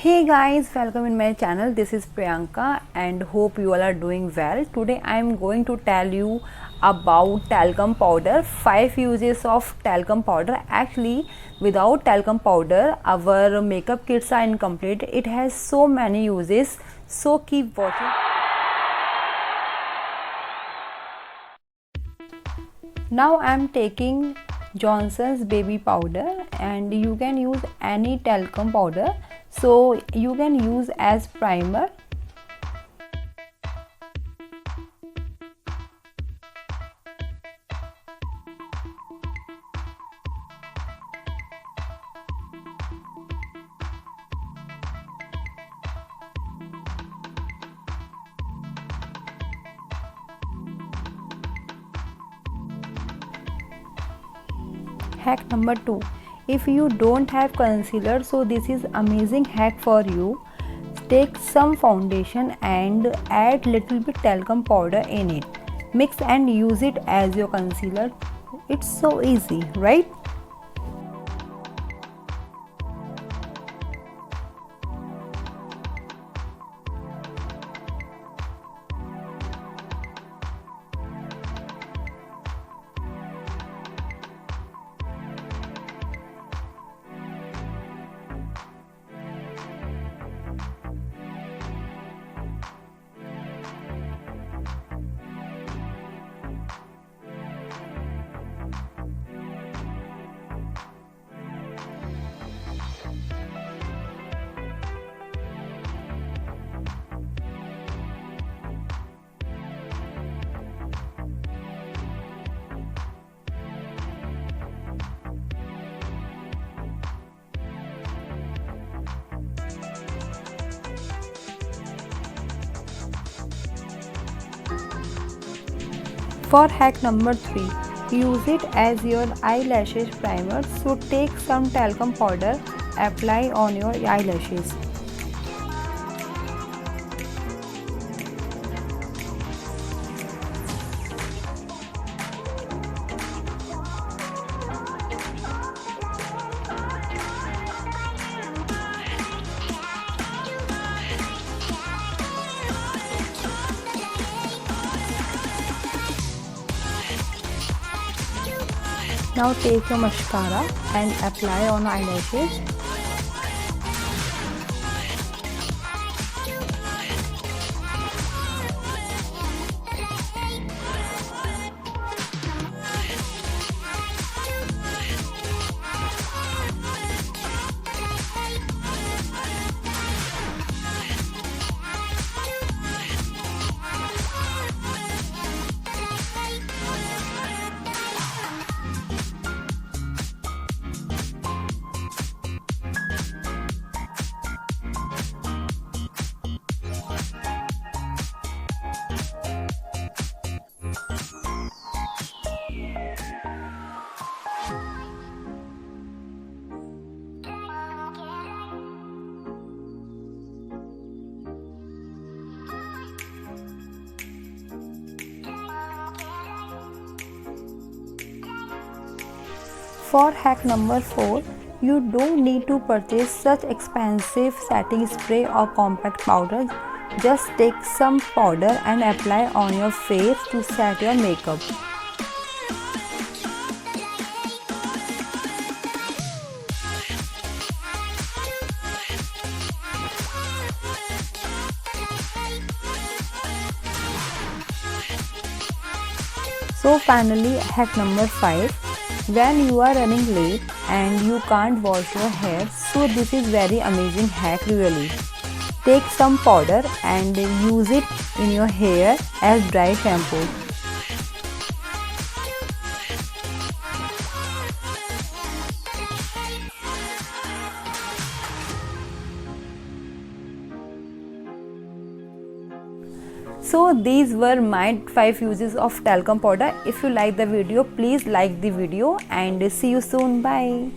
Hey guys, welcome in my channel. This is Priyanka and hope you all are doing well. Today I am going to tell you about talcum powder, 5 uses of talcum powder. Actually, without talcum powder our makeup kits are incomplete. It has so many uses, so keep watching. Now I am taking Johnson's baby powder and you can use any talcum powder, so you can use as primer. Hack number 2. If you don't have concealer, so this is amazing hack for you. Take some foundation and add little bit talcum powder in it. Mix and use it as your concealer. It's so easy, right? For hack number 3, use it as your eyelashes primer. So take some talcum powder, apply on your eyelashes. Now take your mascara and apply on eyelashes. For hack number 4, you don't need to purchase such expensive setting spray or compact powder. Just take some powder and apply on your face to set your makeup. So finally, hack number 5. When you are running late and you can't wash your hair, so this is very amazing hack really. Take some powder and use it in your hair as dry shampoo. So these were my 5 uses of talcum powder. If you like the video, please like the video and see you soon. Bye.